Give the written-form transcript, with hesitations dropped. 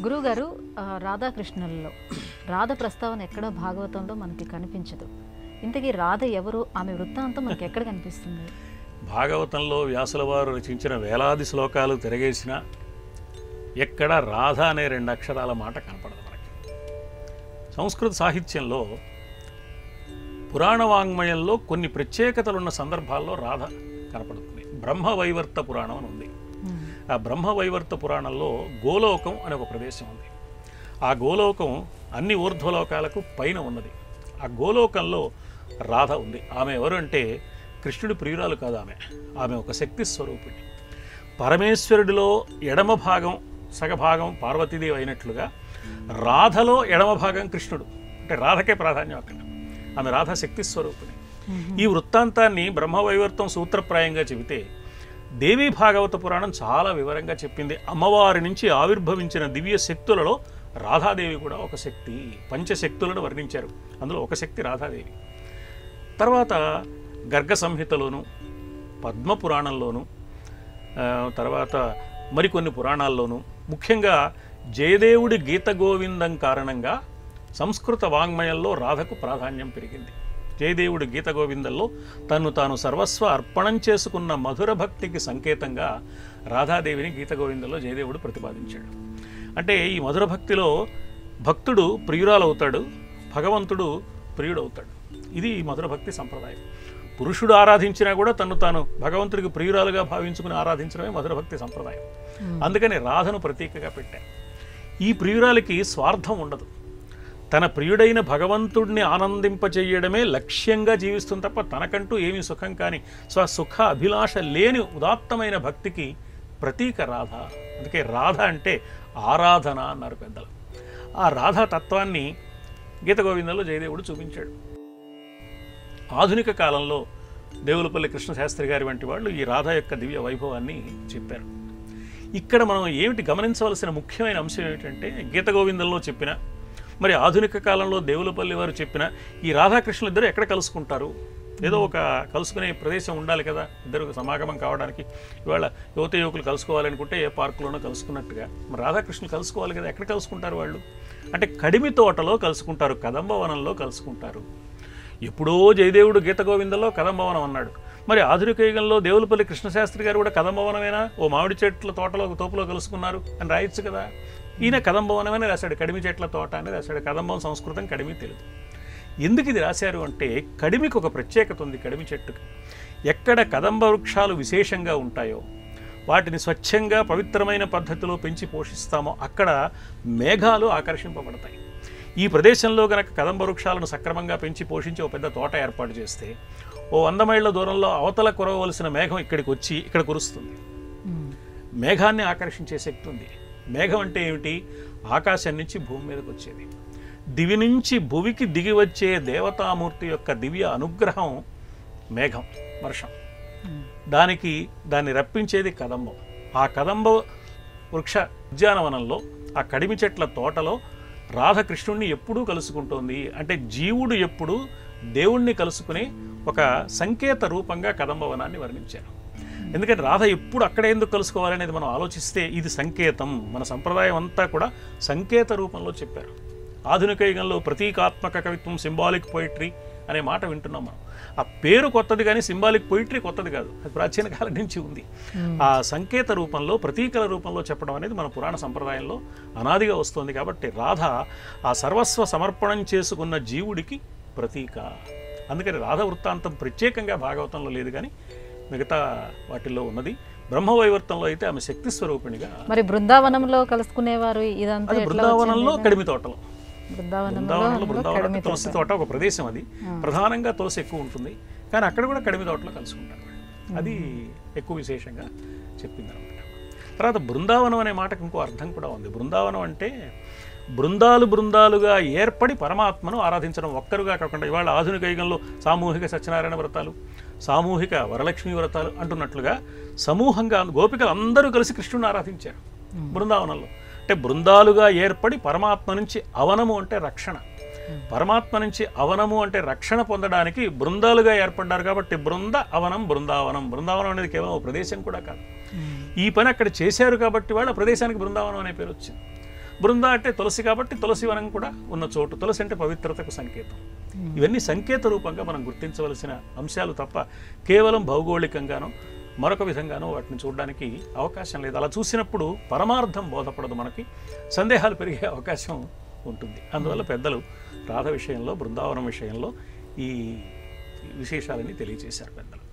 గురువుగారు రాధాకృష్ణులలో రాధ ప్రస్తావన ఎక్కడో భాగవతంలో మనకి కనిపించదు. ఇంతకీ రాధ ఎవరు, ఆమె వృత్తాంతం మనకి ఎక్కడ కనిపిస్తుంది? భాగవతంలో వ్యాసుల వారు రచించిన వేలాది శ్లోకాలు తిరగేసినా ఎక్కడ రాధ అనే 2 అక్షరాల మాట కనపడదు మనకి. సంస్కృత సాహిత్యంలో పురాణ వాంగ్మయంలో కొన్ని ప్రత్యేకతలున్న సందర్భాల్లో రాధ కనపడుతుంది. బ్రహ్మవైవర్త పురాణం అని ఉంది. ఆ బ్రహ్మవైవర్త పురాణంలో గోలోకం అనే ఒక ప్రదేశం ఉంది. ఆ గోలోకం అన్ని ఊర్ధ్వలోకాలకు పైన ఉన్నది. ఆ గోలోకంలో రాధ ఉంది. ఆమె ఎవరు అంటే కృష్ణుడి ప్రియురాలు కాదు. ఆమె ఒక శక్తి స్వరూపిణి. పరమేశ్వరుడిలో ఎడమ భాగం సగభాగం పార్వతీదేవి అయినట్లుగా రాధలో ఎడమ భాగం కృష్ణుడు. అంటే రాధకే ప్రాధాన్యం అక్కడ. ఆమె రాధ శక్తి స్వరూపిణి. ఈ వృత్తాంతాన్ని బ్రహ్మవైవర్తం సూత్రప్రాయంగా చెబితే దేవీ భాగవత పురాణం చాలా వివరంగా చెప్పింది. అమ్మవారి నుంచి ఆవిర్భవించిన దివ్య శక్తులలో రాధాదేవి కూడా ఒక శక్తి. పంచశక్తులను వర్ణించారు. అందులో ఒక శక్తి రాధాదేవి. తర్వాత గర్గ సంహితలోను, పద్మపురాణంలోను, తర్వాత మరికొన్ని పురాణాల్లోనూ, ముఖ్యంగా జయదేవుడి గీత గోవిందం కారణంగా సంస్కృత వాంగ్మయంలో రాధకు ప్రాధాన్యం పెరిగింది. జయదేవుడి గీత గోవిందంలో తాను సర్వస్వ అర్పణం చేసుకున్న మధుర భక్తికి సంకేతంగా రాధాదేవిని గీత గోవిందంలో జయదేవుడు ప్రతిపాదించాడు. అంటే ఈ మధుర భక్తిలో భక్తుడు ప్రియురాలవుతాడు, భగవంతుడు ప్రియుడవుతాడు. ఇది మధుర భక్తి సంప్రదాయం. పురుషుడు ఆరాధించినా కూడా తాను భగవంతుడికి ప్రియురాలుగా భావించుకుని ఆరాధించడమే మధుర భక్తి సంప్రదాయం. అందుకని రాధను ప్రతీకగా పెట్టారు. ఈ ప్రియురాలికి స్వార్థం ఉండదు. తన ప్రియుడైన భగవంతుడిని ఆనందింపచేయడమే లక్ష్యంగా జీవిస్తుంది తప్ప తనకంటూ ఏమీ సుఖం కాని స్వసుఖ అభిలాష లేని ఉదాత్తమైన భక్తికి ప్రతీక రాధ. అందుకే రాధ అంటే ఆరాధన అన్నారు పెద్దలు. ఆ రాధా తత్వాన్ని గీత గోవిందంలో జయదేవుడు చూపించాడు. ఆధునిక కాలంలో దేవులపల్లి కృష్ణశాస్త్రి గారి వంటి వాళ్ళు ఈ రాధ యొక్క దివ్య వైభవాన్ని చెప్పారు. ఇక్కడ మనం ఏమిటి గమనించవలసిన ముఖ్యమైన అంశం ఏమిటంటే, గీత గోవిందంలో చెప్పిన, మరి ఆధునిక కాలంలో దేవులపల్లి వారు చెప్పిన ఈ రాధాకృష్ణులు ఇద్దరు ఎక్కడ కలుసుకుంటారు? ఏదో ఒక కలుసుకునే ప్రదేశం ఉండాలి కదా ఇద్దరు సమాగమం కావడానికి. ఇవాళ యువత యువకులు కలుసుకోవాలనుకుంటే ఏ పార్కులోనో కలుసుకున్నట్టుగా మరి రాధాకృష్ణులు కలుసుకోవాలి కదా. ఎక్కడ కలుసుకుంటారు వాళ్ళు అంటే కడిమి తోటలో కలుసుకుంటారు, కదంబవనంలో కలుసుకుంటారు. ఎప్పుడో జయదేవుడు గీత గోవిందంలో కదంబవనం అన్నాడు. మరి ఆధునిక యుగంలో దేవులపల్లి కృష్ణశాస్త్రి గారు కూడా కదంబవనమేనా, ఓ మామిడి చెట్ల తోటలో కలుసుకున్నారు అని రాయొచ్చు కదా. ఈయన కదంబవనమని రాశాడు, కడిమి చెట్ల తోట అని రాశాడు. కదంబం సంస్కృతం, కడిమి తెలుగు. ఎందుకు ఇది రాశారు అంటే కడిమికి ఒక ప్రత్యేకత ఉంది. కడిమి చెట్టుకి ఎక్కడ కదంబ వృక్షాలు విశేషంగా ఉంటాయో, వాటిని స్వచ్ఛంగా పవిత్రమైన పద్ధతిలో పెంచి పోషిస్తామో అక్కడ మేఘాలు ఆకర్షింపబడతాయి. ఈ ప్రదేశంలో గనక కదంబ వృక్షాలను సక్రమంగా పెంచి పోషించి ఒక పెద్ద తోట ఏర్పాటు చేస్తే ఓ 100 మైళ్ళ దూరంలో అవతల కురవలసిన మేఘం ఇక్కడికి వచ్చి ఇక్కడ కురుస్తుంది. మేఘాన్ని ఆకర్షించే శక్తి ఉంది. మేఘం అంటే ఏమిటి? ఆకాశం నుంచి భూమి మీదకి వచ్చేది. దివి నుంచి భువికి దిగి వచ్చే దేవతామూర్తి యొక్క దివ్య అనుగ్రహం మేఘం, వర్షం. దాన్ని రప్పించేది కదంబం. ఆ కదంబ వృక్ష ఉద్యానవనంలో, ఆ కడిమి చెట్ల తోటలో రాధకృష్ణుణ్ణి ఎప్పుడూ కలుసుకుంటోంది. అంటే జీవుడు ఎప్పుడు దేవుణ్ణి కలుసుకునే ఒక సంకేత రూపంగా కదంబవనాన్ని వర్ణించారు. ఎందుకంటే రాధ ఎప్పుడు అక్కడ ఎందుకు కలుసుకోవాలనేది మనం ఆలోచిస్తే ఇది సంకేతం. మన సంప్రదాయం అంతా కూడా సంకేత రూపంలో చెప్పారు. ఆధునిక యుగంలో ప్రతీకాత్మక కవిత్వం, సింబాలిక్ పోయిట్రీ అనే మాట వింటున్నాం మనం. ఆ పేరు కొత్తది కానీ సింబాలిక్ పోయిట్రీ కొత్తది కాదు, అది ప్రాచీన కాలం నుంచి ఉంది. ఆ సంకేత రూపంలో, ప్రతీకల రూపంలో చెప్పడం అనేది మన పురాణ సంప్రదాయంలో అనాదిగా వస్తుంది. కాబట్టి రాధ ఆ సర్వస్వ సమర్పణం చేసుకున్న జీవుడికి ప్రతీక. అందుకని రాధ వృత్తాంతం ప్రత్యేకంగా భాగవతంలో లేదు కానీ మిగతా వాటిల్లో ఉన్నది. బ్రహ్మవైవర్తంలో అయితే ఆమె శక్తి స్వరూపిణిగా. మరి బృందావనంలో కలుసుకునేవారు ఇదంతా బృందావనంలో కడిమి తోటలో, బృందావనంలో తులసి తోట ఒక ప్రదేశం. అది ప్రధానంగా తులసి ఎక్కువ ఉంటుంది కానీ అక్కడ కూడా కడిమి తోటలో కలుసుకుంటారు. అది ఎక్కువ విశేషంగా చెప్పింది అనమాట. తర్వాత బృందావనం అనే మాటకు ఇంకో అర్థం కూడా ఉంది. బృందావనం అంటే బృందాలుగా ఏర్పడి పరమాత్మను ఆరాధించడం, ఒక్కరుగా కాకుండా. ఇవాళ ఆధునిక యుగంలో సామూహిక సత్యనారాయణ వ్రతాలు, సామూహిక వరలక్ష్మి వ్రతాలు అంటున్నట్లుగా సమూహంగా గోపికలు అందరూ కలిసి కృష్ణుని ఆరాధించారు బృందావనంలో. అంటే బృందాలుగా ఏర్పడి పరమాత్మ నుంచి అవనము అంటే రక్షణ, పరమాత్మ నుంచి అవనము అంటే రక్షణ పొందడానికి బృందాలుగా ఏర్పడ్డారు. కాబట్టి బృందావనం బృందావనం అనేది కేవలం ఒక ప్రదేశం కూడా కాదు. ఈ పని అక్కడ చేశారు కాబట్టి వాళ్ళ ప్రదేశానికి బృందావనం అనే పేరు వచ్చింది. బృంద అంటే తులసి కాబట్టి తులసి వనం కూడా ఉన్న చోటు. తులసి అంటే పవిత్రతకు సంకేతం. ఇవన్నీ సంకేత రూపంగా మనం గుర్తించవలసిన అంశాలు తప్ప కేవలం భౌగోళికంగానో మరొక విధంగానో వాటిని చూడడానికి అవకాశం లేదు. అలా చూసినప్పుడు పరమార్థం బోధపడదు, మనకి సందేహాలు పెరిగే అవకాశం ఉంటుంది. అందువల్ల పెద్దలు రాధ విషయంలో, బృందావనం విషయంలో ఈ విశేషాలని తెలియజేశారు పెద్దలు.